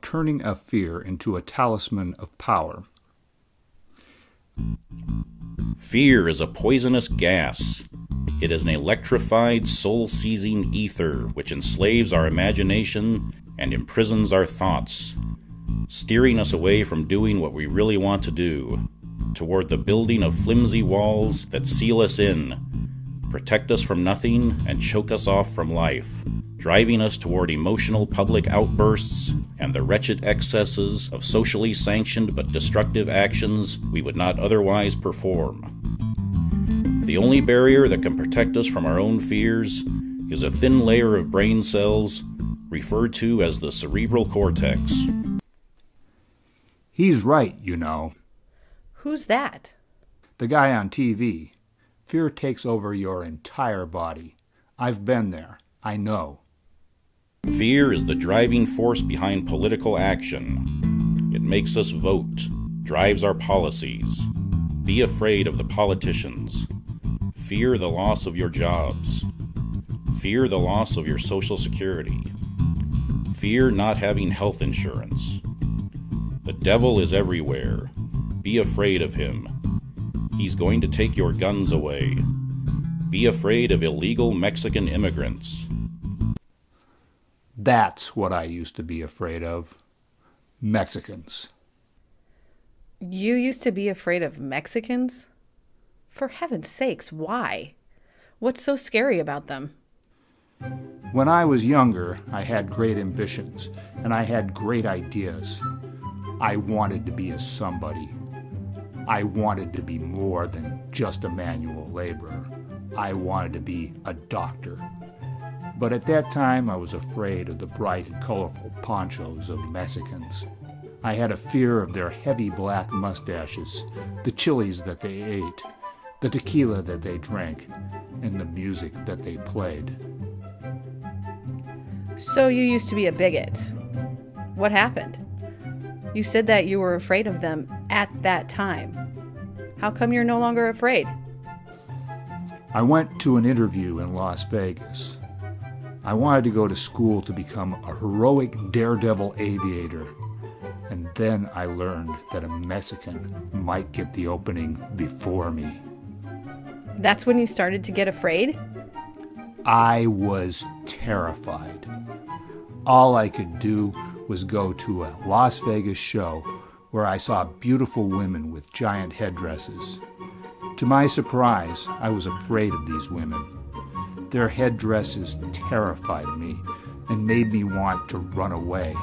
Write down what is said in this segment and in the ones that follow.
turning a fear into a talisman of power. Fear is a poisonous gas. It is an electrified, soul-seizing ether which enslaves our imagination and imprisons our thoughts, steering us away from doing what we really want to do, toward the building of flimsy walls that seal us in, protect us from nothing, and choke us off from life, driving us toward emotional public outbursts and the wretched excesses of socially sanctioned but destructive actions we would not otherwise perform. The only barrier that can protect us from our own fears is a thin layer of brain cells referred to as the cerebral cortex. He's right, you know. Who's that? The guy on TV. Fear takes over your entire body. I've been there. I know. Fear is the driving force behind political action. It makes us vote, drives our policies. Be afraid of the politicians. Fear the loss of your jobs. Fear the loss of your Social Security. Fear not having health insurance. The devil is everywhere. Be afraid of him. He's going to take your guns away. Be afraid of illegal Mexican immigrants. That's what I used to be afraid of. Mexicans. You used to be afraid of Mexicans? For heaven's sakes, why? What's so scary about them? When I was younger, I had great ambitions, and I had great ideas. I wanted to be a somebody. I wanted to be more than just a manual laborer. I wanted to be a doctor. But at that time, I was afraid of the bright and colorful ponchos of Mexicans. I had a fear of their heavy black mustaches, the chilies that they ate, the tequila that they drank, and the music that they played. So you used to be a bigot. What happened? You said that you were afraid of them at that time. How come you're no longer afraid? I went to an interview in Las Vegas. I wanted to go to school to become a heroic daredevil aviator. And then I learned that a Mexican might get the opening before me. That's when you started to get afraid? I was terrified. All I could do was go to a Las Vegas show where I saw beautiful women with giant headdresses. To my surprise, I was afraid of these women. Their headdresses terrified me and made me want to run away.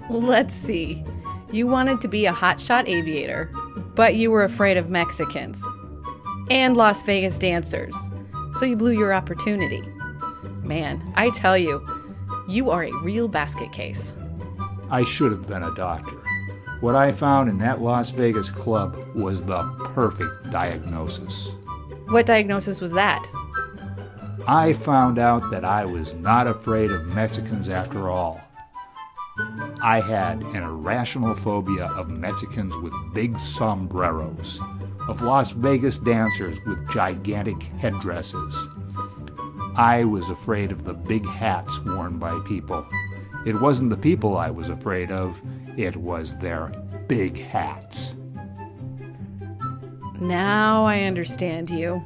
Let's see. You wanted to be a hotshot aviator, but you were afraid of Mexicans and Las Vegas dancers, so you blew your opportunity. Man, I tell you, you are a real basket case. I should have been a doctor. What I found in that Las Vegas club was the perfect diagnosis. What diagnosis was that? I found out that I was not afraid of Mexicans after all. I had an irrational phobia of Mexicans with big sombreros, of Las Vegas dancers with gigantic headdresses. I was afraid of the big hats worn by people. It wasn't the people I was afraid of, it was their big hats. Now I understand you.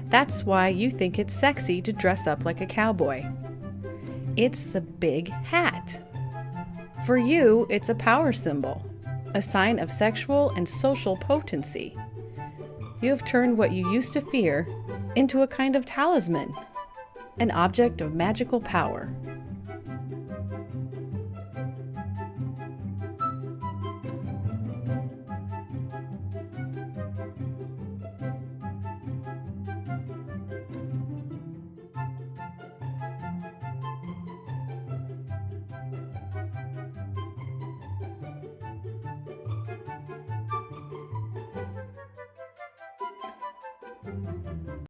That's why you think it's sexy to dress up like a cowboy. It's the big hat. For you, it's a power symbol, a sign of sexual and social potency. You have turned what you used to fear into a kind of talisman, an object of magical power.